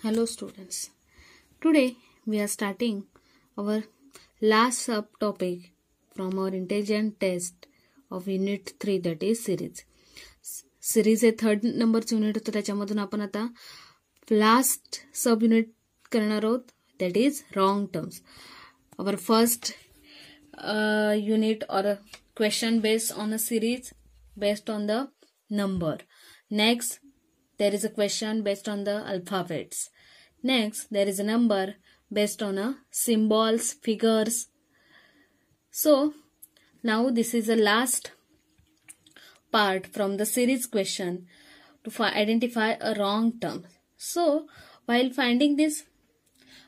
Hello students. Today we are starting our last subtopic from our intelligent test of unit 3, that is series. Series हे third नंबरचं unit होतं, त्याच्यामधून आपण आता last sub unit करणार आहोत, that is wrong terms. Our first unit or a question based on a series based on the number. Next there is a question based on the alphabets. Next, there is a number based on a symbols, figures. So, now this is the last part from the series question to identify a wrong term. So, while finding this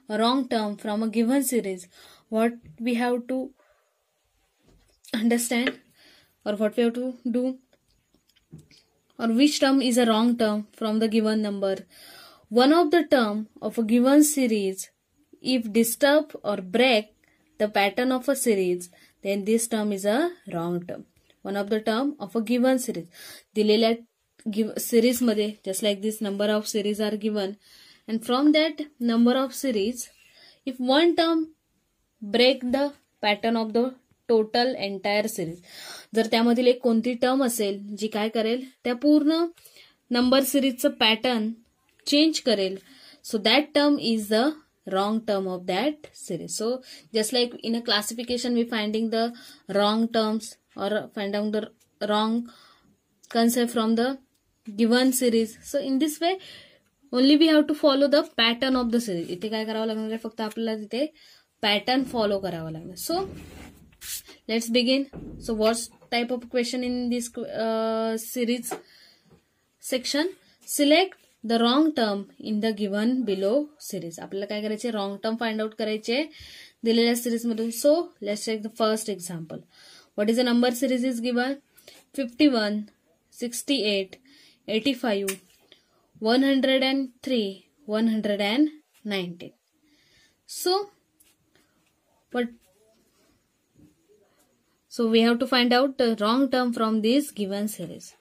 wrong term from a given series, what we have to understand or what we have to do, or which term is a wrong term from the given number. One of the term of a given series, if disturb or break the pattern of a series, then this term is a wrong term. One of the term of a given series. दिलेल्या series मध्ये, just like this number of series are given, and from that number of series, if one term break the pattern of the total entire series, जर त्यामधील एक कोणती term असेल जी काय करेल, त्या पूर्ण नंबर सिरीजचं पॅटर्न चेंज करेल, so that term is the wrong term of that series. So just like in a classification we finding the wrong terms or find out the wrong concept from the given series. So in this way only we have to follow the pattern of the series. इथे काय करावं लागणार आहे, फक्त आपल्याला तिथे pattern follow करावा लागणार. सो let's begin. So what type of question in this series section? Select the wrong term in the given below series. आपल्याला काय करायचे, wrong term find out करायचे दिलेल्या series मधून. So let's take the first example. What is the number series is given? 51, 68, 85, 103, 119. So we have to find out the wrong term from this given series.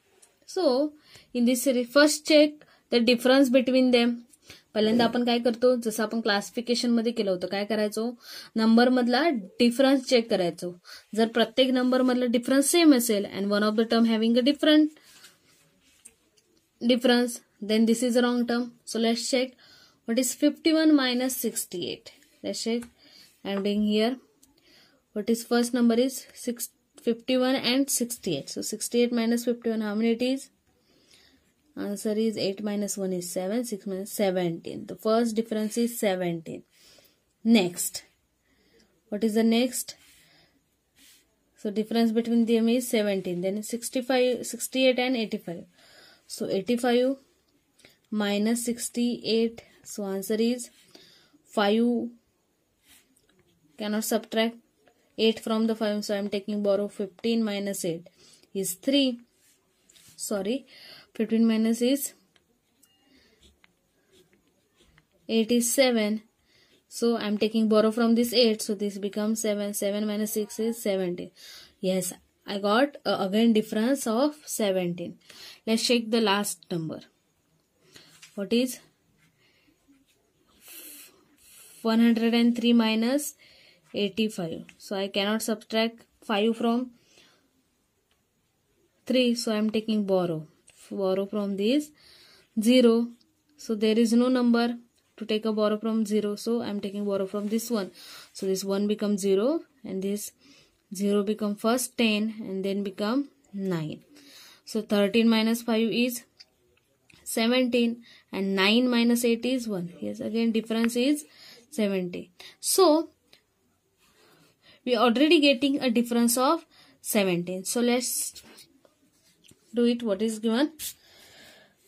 So in this series, first check the difference between them. पहिल्यांदा आपण काय करतो, जसं आपण classification मध्ये केलं होतं, काय करायचो, नंबर मधला डिफरन्स चेक करायचो. जर प्रत्येक नंबर मधला डिफरन्स सेम असेल and one of the term having a different difference, then this is a wrong term. So let's check what is 51 minus 68. Let's check. I am doing here. What is first number is 51 and 68. So 68 minus 51, how many it is? Answer is 8 minus 1 is 7, 6 minus 17. The first difference is 17. Next. What is the next? So difference between them is 17. Then 68 and 85. So 85 minus 68. So answer is 5. Cannot subtract 8 from the 5, so I am taking borrow. 15 minus 8 is 3. Sorry, 15 minus is 8 is 7. So I am taking borrow from this 8, so this becomes 7. 7 minus 6 is 17. Yes, I got again difference of 17. Let's check the last number. What is 103 minus 85. So I cannot subtract 5 from 3. So I am taking borrow from this 0. So there is no number to take a borrow from 0. So I am taking borrow from this 1. So this 1 becomes 0 and this 0 become first 10 and then become 9. So 13 minus 5 is 17 and 9 minus 8 is 1. Yes, again difference is 17. So we are already getting a difference of 17. So let's do it. What is given?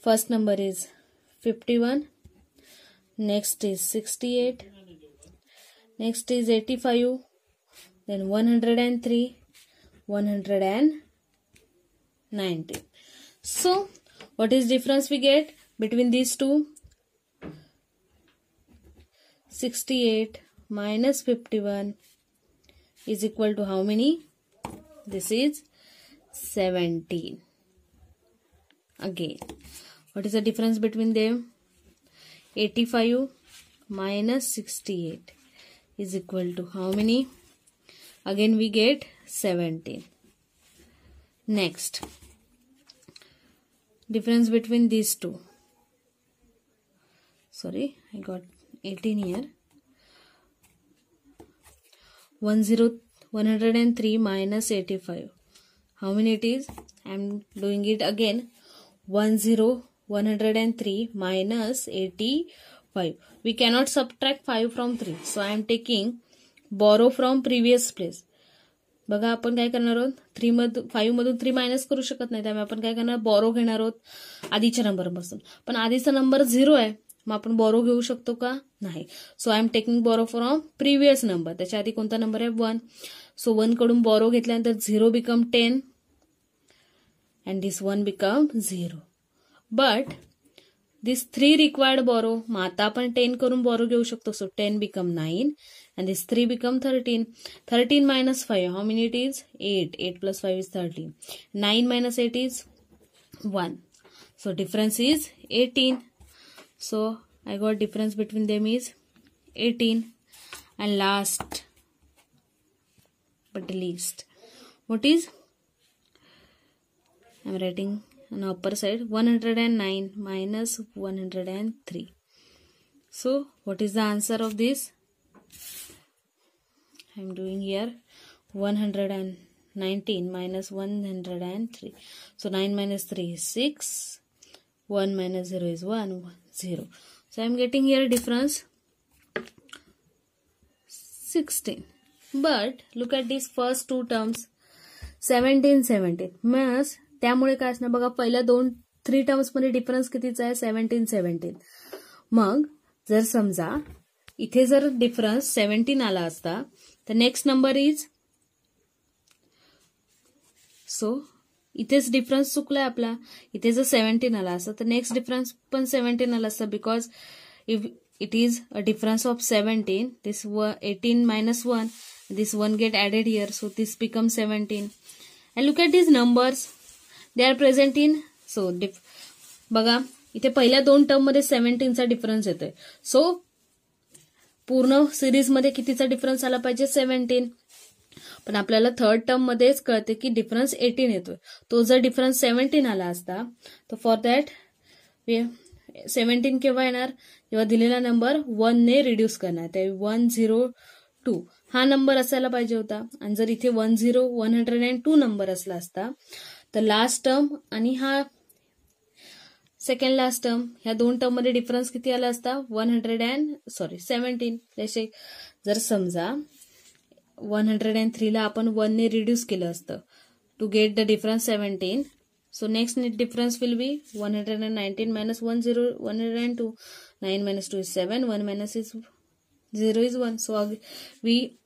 First number is 51. Next is 68. Next is 85. Then 103. 190. So what is difference we get between these two? 68 minus 51 is equal to how many? This is 17. Again, what is the difference between them? 85 minus 68 is equal to how many? Again we get 17. Next, difference between these two. Sorry, I got 18 here. 103 minus 85. How many it is? I am doing it again. 103 minus 85. We cannot subtract 5 from 3. So I am taking borrow from previous place. बघा आपण काय करणार आहोत 5 मधून 3 minus करू शकत नाही, त्यामुळे आपण काय करणार बॉरो घेणार आहोत आधीच्या नंबर पासून. पण आधीचा नंबर 0 आहे, मग आपण बॉरो घेऊ शकतो का? नाही. So I am taking borrow from previous number. त्याच्या आधी कोणता नंबर आहे? 1. सो 1 कडून बॉरो घेतल्यानंतर 0 become 10 and this 1 become 0. But this 3 required borrow. मग आता आपण 10 करून बॉरो घेऊ शकतो. So 10 become 9 and this 3 become 13. 13 minus 5, how many it is? 8. 8 plus 5 is 13. 9 minus 8 is 1. So difference is 18. So I got difference between them is 18. And last but the least, what is? I am writing on the upper side 109 minus 103. So what is the answer of this? I am doing here 119 minus 103. So 9 minus 3 is 6. 1 minus 0 is 1. 0. So I am getting here difference 16. But look at these first two terms. 17, 17. मग त्यामुळे काय असणार बघा, पहिल्या 3 terms मध्ये difference कितीचा आहे? 17, 17. मग जर समजा इथे जर डिफरन्स 17 आला असता तर नेक्स्ट नंबर इज, सो इथेच डिफरन्स चुकलाय आपला. इथे जर 17 आला असता तर नेक्स्ट डिफरन्स पण 17 आला असता, because if it is a difference of 17, this 18 minus 1, this 1 get added here, so this becomes 17. And look at these numbers, they are present in, so बघा इथे पहिल्या 2 टर्म मध्ये 17 चा डिफरन्स येतोय. सो पूर्ण सिरीज मध्ये कितीचा डिफरन्स आला पाहिजे? 17. पण आपल्याला थर्ड टर्म मध्येच कळते की डिफरन्स 18 येतोय. तो जर डिफरन्स 17 आला असता तर फॉर दॅट 17 केव्हा येणार? जेव्हा दिलेला नंबर 1 ने रिड्यूस करणार, ते 102 हा नंबर असायला पाहिजे होता. आणि जर इथे 102 नंबर असला असता तर लास्ट टर्म आणि हा सेकंड लास्ट टर्म ह्या 2 टर्म मध्ये डिफरन्स किती आला असता? 17. जसे जर समजा 103 ला आपण 1 ने रिड्यूस केलं असतं to get the difference 17. So next difference will be 119 minus 102. 9 minus 2 is 7. 1 minus 0 is 1. So we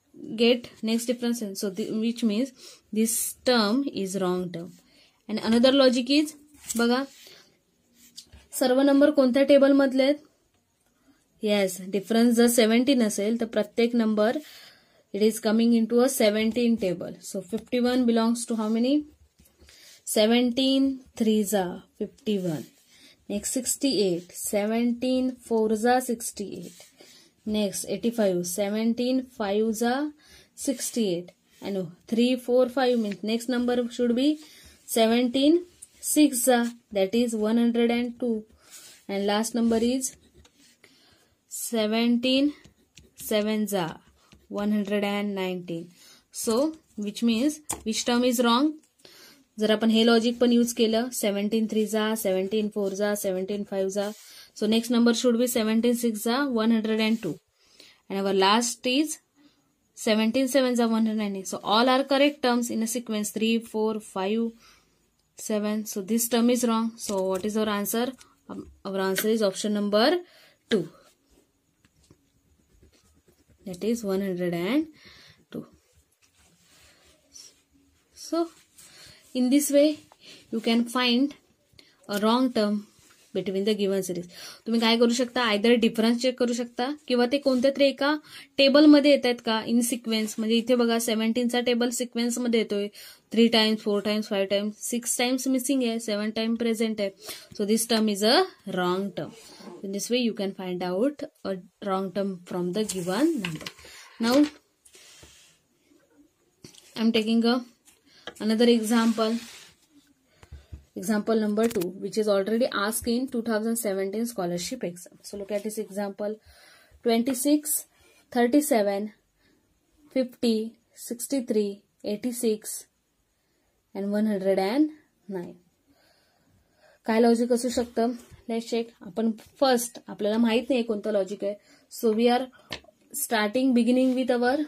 get next difference. So which means this term is wrong term. And another logic is, बघा सर्व number कोणत्या table मधले आहेत? Yes, difference जर 17 असेल तर प्रत्येक number it is coming into a 17 table. So 51 belongs to how many? 17 3s are 51. Next 68. 17 4s are 68. Next 85. 17 5s are 68. And 3 4 5 means next number should be 17 6s are, that is 102. And last number is 17 7s are 119. So which means which term is wrong? जर आपण हे logic पण use केलं, 17 3s are, 17 4s are, 17 5s are. So next number should be 17 6s are 102. And our last is 17 7s are 190. So all are correct terms in a sequence 3 4 5 7. So this term is wrong. So what is our answer? Our answer is option number 2. That is 102. So in this way you can find a wrong term between the given series. तुम्ही काय करू शकता, either difference check करू शकता किंवा ते कोणत्या तरी एका टेबलमध्ये येत आहेत का इन सिक्वेन्स. म्हणजे इथे बघा 17चा टेबल सिक्वेन्समध्ये येतोय. 3 times, 4 times, 5 times, 6 times missing आहे, 7 टाइम प्रेझेंट आहे. So this term is a wrong term. In this way you can find out a wrong term from the given number. Now I am taking another example. Example number 2, which is already asked in 2017 scholarship exam. So look at this example. 26, 37, 50, 63, 86 and 109. काय logic असू शकतं, let's check. आपण first, आपल्याला माहित नाही कोणतं logic आहे. So we are starting beginning with our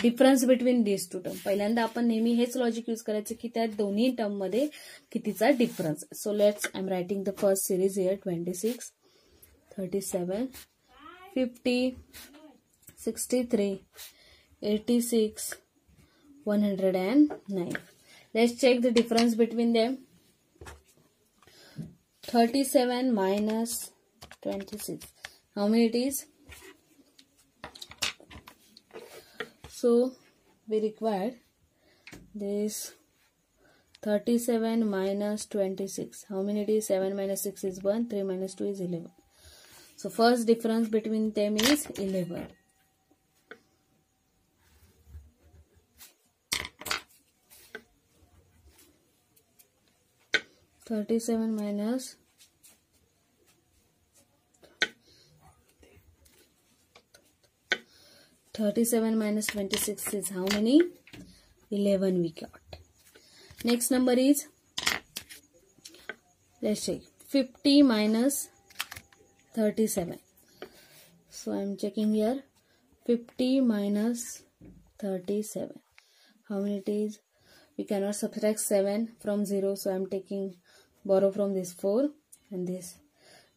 difference between this two term. पहिल्यांदा आपण नेहमी हेच लॉजिक यूज करायचं की त्या दोन्ही टर्म मध्ये कितीचा difference. So let's I am writing the first series here. 26, 37, 50, 63, 86, 109. Let's check the difference between them. 37 minus 26. How many it is? So we required this 37 minus 26. How many it is? 7 minus 6 is 1. 3 minus 2 is 11. So first difference between them is 11. (37 minus 37 minus 26 is how many? 11 we got. Next number is, let's check, 50 minus 37. So I am checking here. 50 minus 37. How many it is? We cannot subtract 7 from 0. So I am taking, borrow from this 4 and this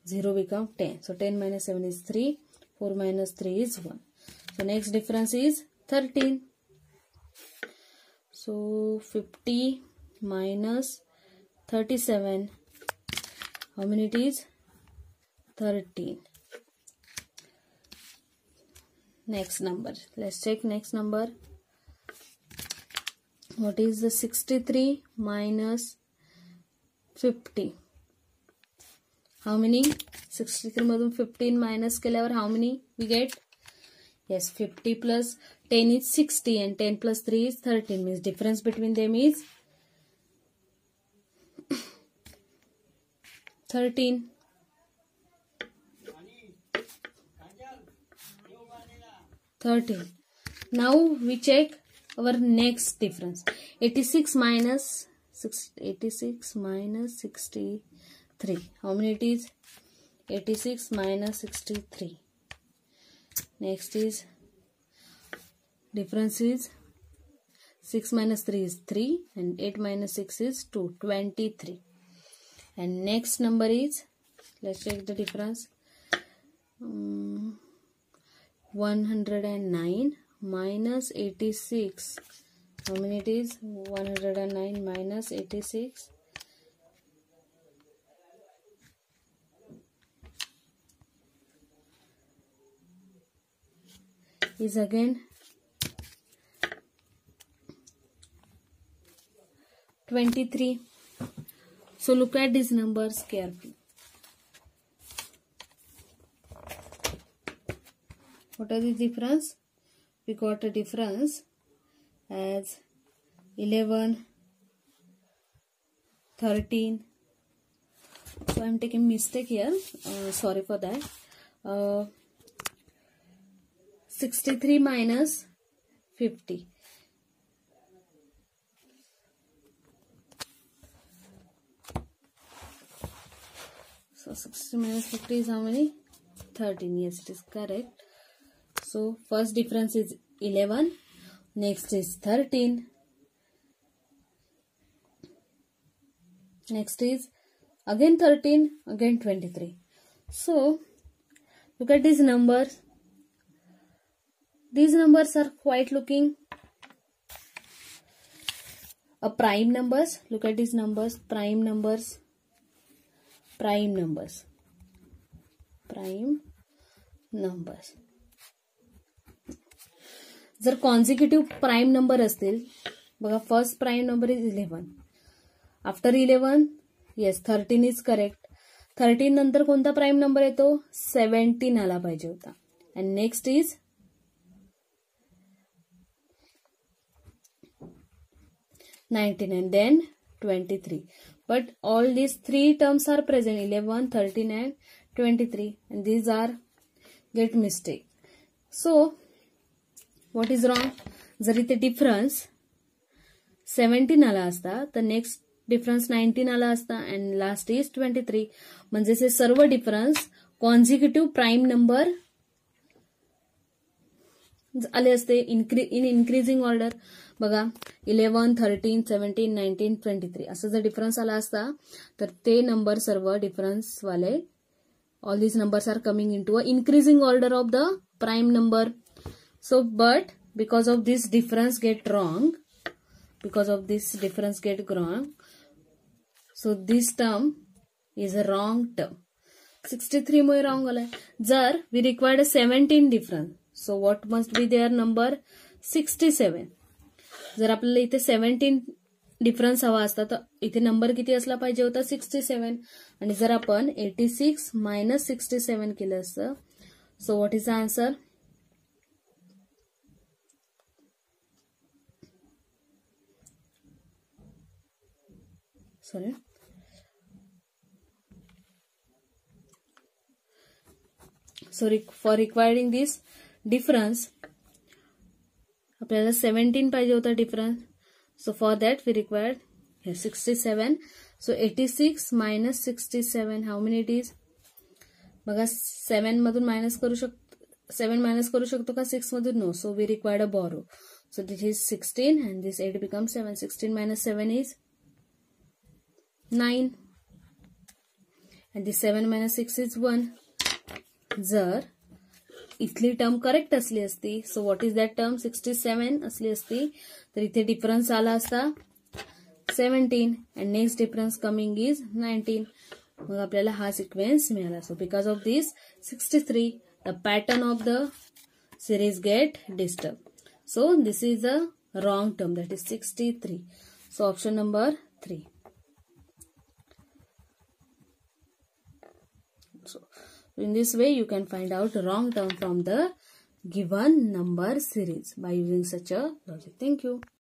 0 become 10. So 10 minus 7 is 3. 4 minus 3 is 1. So next difference is 13. So 50 minus 37. How many it is? 13. Next number. Let's check next number. What is the 63 minus 50? How many? 63 madhun 15 minus केल्यावर how many we get? Yes, 50 plus 10 is 60 and 10 plus 3 is 13. Means difference between them is 13. Now we check our next difference. 86 minus 63. How many it is? 86 minus 63. Next is, difference is 6 minus 3 is 3 and 8 minus 6 is 2, 23. And next number is, let's check the difference. 109 minus 86. How many it is? 109 minus 86. Is again 23. So look at these numbers carefully. What are the difference? We got a difference as 11, 13. So I am taking mistake here. Sorry for that. 63 minus 50. So 60 minus 50 is how many? 13. Yes, it is correct. So first difference is 11. Next is 13. Next is again 13, again 23. So look at these numbers. These numbers are quite looking a prime numbers. Look at these numbers, prime numbers. prime numbers. Prime numbers. जर consecutive prime number असतील, बघा first prime number is 11. After 11 yes 13 is correct. 13 नंतर कोणता prime number येतो? 17 आला पाहिजे होता. And next is 19 and then 23. But all these three terms are present, 11, 13 and 23, and these are get mistake. So what is wrong? जर इथे difference 17 आला असता तर नेक्स्ट डिफरन्स 19 आला असता अँड लास्ट इज 23. म्हणजे हे सर्व डिफरन्स कॉन्झिक्युटिव्ह प्राईम नंबर आले असते इन इन्क्रीजिंग ऑर्डर. बघा 11, 13, 17, 19, 23 असं जर डिफरन्स आला असता तर ते नंबर सर्व डिफरन्स वाले all these numbers are coming into a increasing order of the prime number. So, but because of this difference get wrong, so this term is a wrong term. 63 Mule wrong आलाय. जर we required a 17 difference, so what must be their number? 67. जर आपल्याला इथे 17 difference हवा असता तर इथे number किती असला पाहिजे होता? 67. आणि जर आपण 86 - 67 केलं असतं, so what is the answer? Sorry. So for requiring this difference, आपल्याला 17 पाहिजे होता difference. So for that we required 67. So 86 - 67, how many it is? बघा 7 मधून मायनस करू शकतो, 7 मायनस करू शकतो का 6 मधून? No. So we required a borrow. So this is 16 and this 8 becomes 7. 16 - 7 is 9 and this 7 - 6 is 1. जर इथली टर्म करेक्ट असली असती, so what is that term? 67 असली असती तर इथे डिफरन्स आला असता 17 and next difference coming is 19. मग आपल्याला हा सिक्वेन्स मिळाला. So because of this 63 the pattern of the series get disturb. So this is a wrong term, that is 63. So option number 3. So in this way you can find out wrong term from the given number series by using such a logic. Thank you.